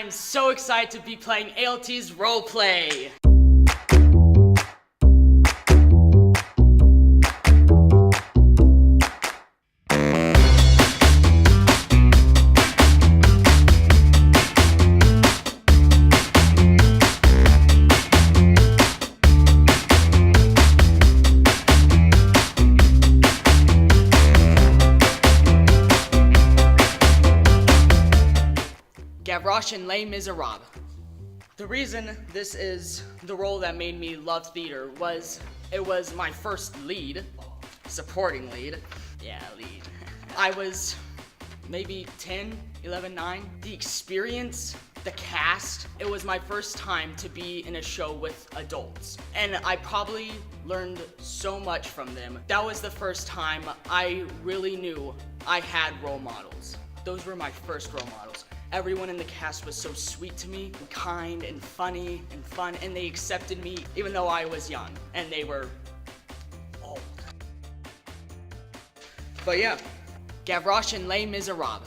I'm so excited to be playing ALT's roleplay. Gavroche and Les Miserables. The reason this is the role that made me love theater was it was my first lead, supporting lead. Yeah, lead. I was maybe 10, 11, 9. The experience, the cast, it was my first time to be in a show with adults. And I probably learned so much from them. That was the first time I really knew I had role models. Those were my first role models. Everyone in the cast was so sweet to me, and kind and funny and fun, and they accepted me even though I was young and they were old. But yeah, Gavroche and Les Miserables.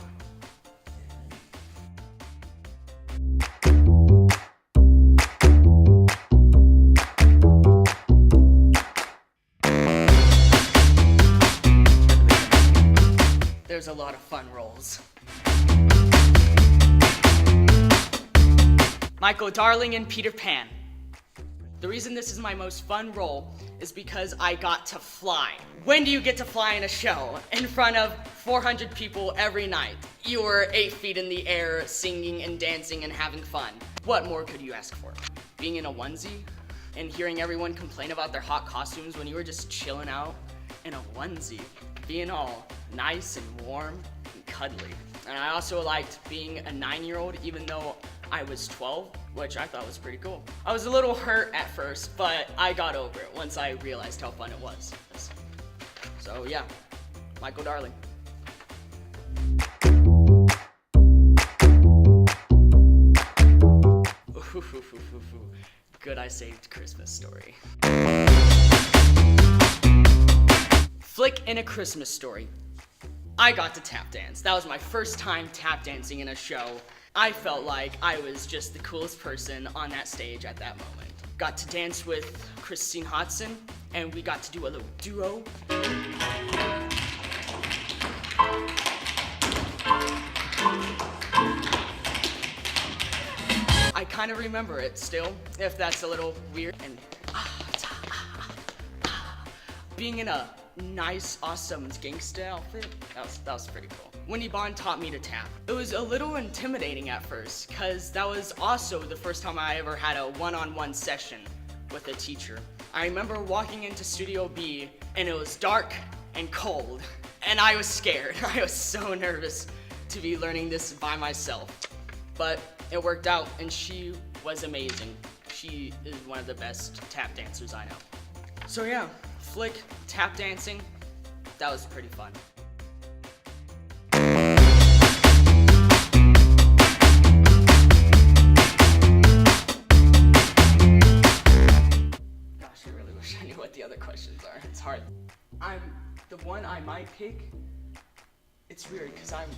There's a lot of fun roles. Michael Darling and Peter Pan. The reason this is my most fun role is because I got to fly. When do you get to fly in a show? In front of 400 people every night. You were 8 feet in the air, singing and dancing and having fun. What more could you ask for? Being in a onesie and hearing everyone complain about their hot costumes when you were just chilling out in a onesie, being all nice and warm and cuddly. And I also liked being a 9-year-old even though I was 12, which I thought was pretty cool. I was a little hurt at first, but I got over it once I realized how fun it was. So yeah, Michael Darling. Good I Saved Christmas Story. Flick in A Christmas Story. I got to tap dance. That was my first time tap dancing in a show. I felt like I was just the coolest person on that stage at that moment. Got to dance with Christine Hodson, and we got to do a little duo. I kind of remember it still, if that's a little weird. And being in a nice, awesome gangsta outfit, that was pretty cool. Wendy Bond taught me to tap. It was a little intimidating at first, because that was also the first time I ever had a one-on-one session with a teacher. I remember walking into Studio B, and it was dark and cold, and I was scared. I was so nervous to be learning this by myself. But it worked out, and she was amazing. She is one of the best tap dancers I know. So yeah, Flick, tap dancing, that was pretty fun. Gosh, I really wish I knew what the other questions are. It's hard. The one I might pick, it's weird because I'm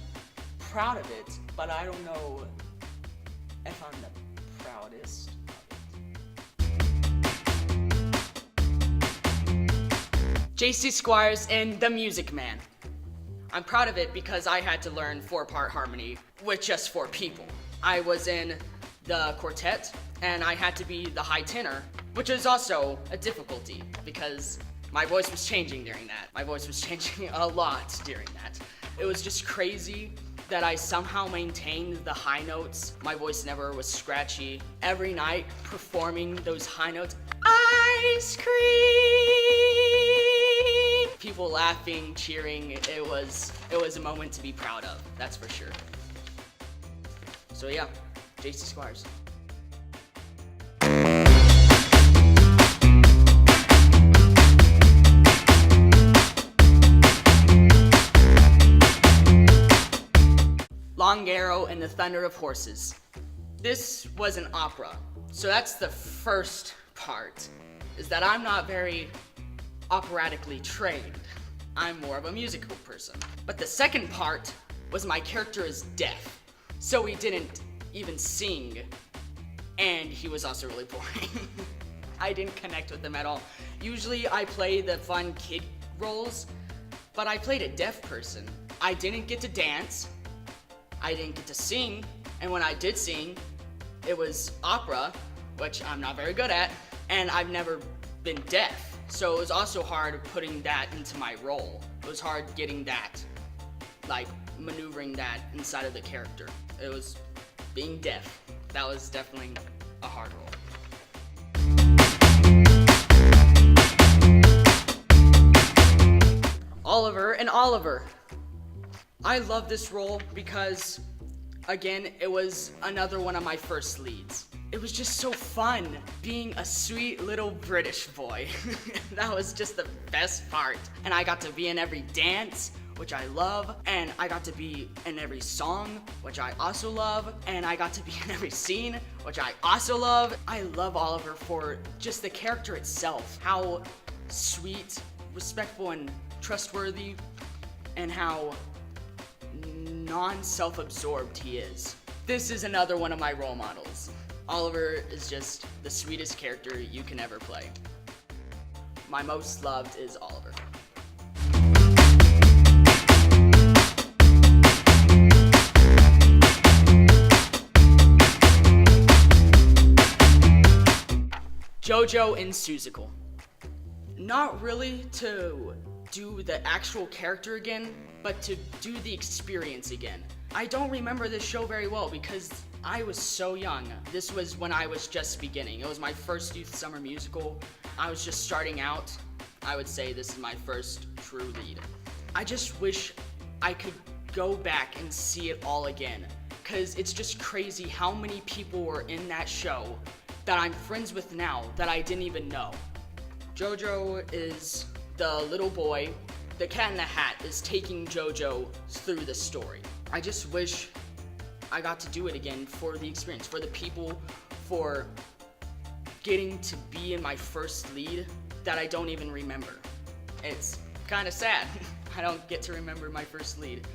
proud of it, but I don't know if I'm the proudest. JC Squires and The Music Man. I'm proud of it because I had to learn 4-part harmony with just 4 people. I was in the quartet and I had to be the high tenor, which is also a difficulty because my voice was changing during that. My voice was changing a lot during that. It was just crazy that I somehow maintained the high notes. My voice never was scratchy. Every night performing those high notes, ice cream! People laughing, cheering, it was a moment to be proud of, that's for sure. So yeah, JC Squires. Long Arrow and the Thunder of Horses. This was an opera, so that's the first part, is that I'm not very operatically trained. I'm more of a musical person. But the second part was my character is deaf, so we didn't even sing, and he was also really boring. I didn't connect with him at all. Usually I play the fun kid roles, but I played a deaf person. I didn't get to dance, I didn't get to sing, and when I did sing, it was opera, which I'm not very good at, and I've never been deaf. So it was also hard putting that into my role. It was hard getting that, like maneuvering that inside of the character. It was being deaf. That was definitely a hard role. Oliver and Oliver. I love this role because, again, it was another one of my first leads. It was just so fun being a sweet little British boy. That was just the best part. And I got to be in every dance, which I love, and I got to be in every song, which I also love, and I got to be in every scene, which I also love. I love Oliver for just the character itself, how sweet, respectful, and trustworthy, and how non-self-absorbed he is. This is another one of my role models. Oliver is just the sweetest character you can ever play. My most loved is Oliver. Jojo in Seussical. Not really to do the actual character again, but to do the experience again. I don't remember this show very well because I was so young. This was when I was just beginning. It was my first youth summer musical. I was just starting out. I would say this is my first true lead. I just wish I could go back and see it all again, because it's just crazy how many people were in that show that I'm friends with now that I didn't even know. Jojo is the little boy. The Cat in the Hat is taking Jojo through the story. I just wish I got to do it again for the experience, for the people, for getting to be in my first lead that I don't even remember. It's kind of sad. I don't get to remember my first lead,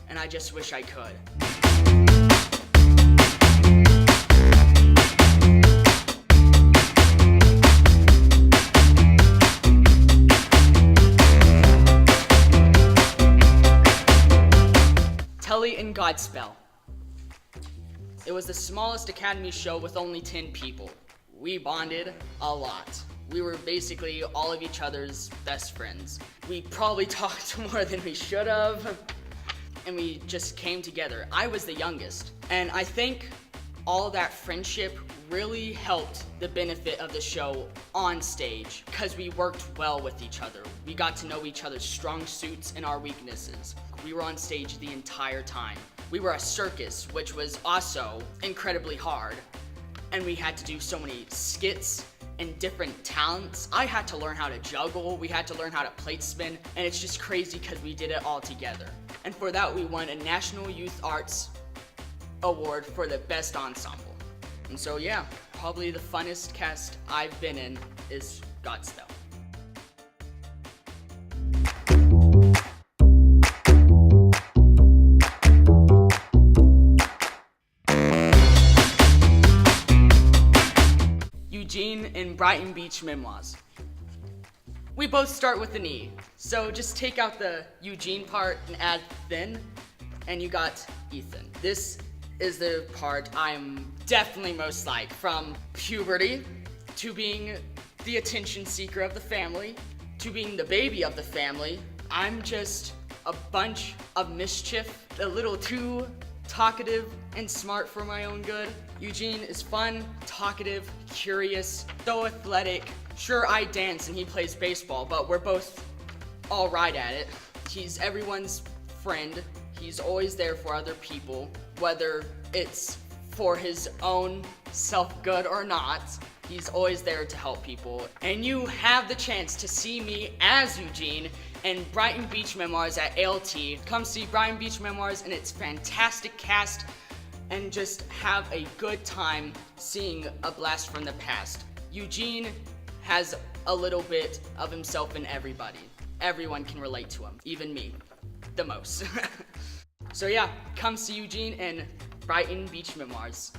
and I just wish I could. In Godspell. It was the smallest academy show with only 10 people. We bonded a lot. We were basically all of each other's best friends. We probably talked more than we should have, and we just came together. I was the youngest, and I think all that friendship really helped the benefit of the show on stage because we worked well with each other. We got to know each other's strong suits and our weaknesses. We were on stage the entire time. We were a circus, which was also incredibly hard, and we had to do so many skits and different talents. I had to learn how to juggle, we had to learn how to plate spin, and it's just crazy because we did it all together. And for that, we won a National Youth Arts Award for the best ensemble. And so yeah, probably the funnest cast I've been in is Godspell. Eugene in Brighton Beach Memoirs. We both start with an E, so just take out the Eugene part and add Thin, and you got Ethan. This is the part I'm definitely most like, from puberty to being the attention seeker of the family to being the baby of the family. I'm just a bunch of mischief, a little too talkative and smart for my own good. Eugene is fun, talkative, curious, so athletic. Sure, I dance and he plays baseball, but we're both all right at it. He's everyone's friend. He's always there for other people, whether it's for his own self-good or not. He's always there to help people. And you have the chance to see me as Eugene in Brighton Beach Memoirs at ALT. Come see Brighton Beach Memoirs and its fantastic cast and just have a good time seeing a blast from the past. Eugene has a little bit of himself in everybody. Everyone can relate to him, even me, the most. So yeah, come see Eugene in Brighton Beach Memoirs.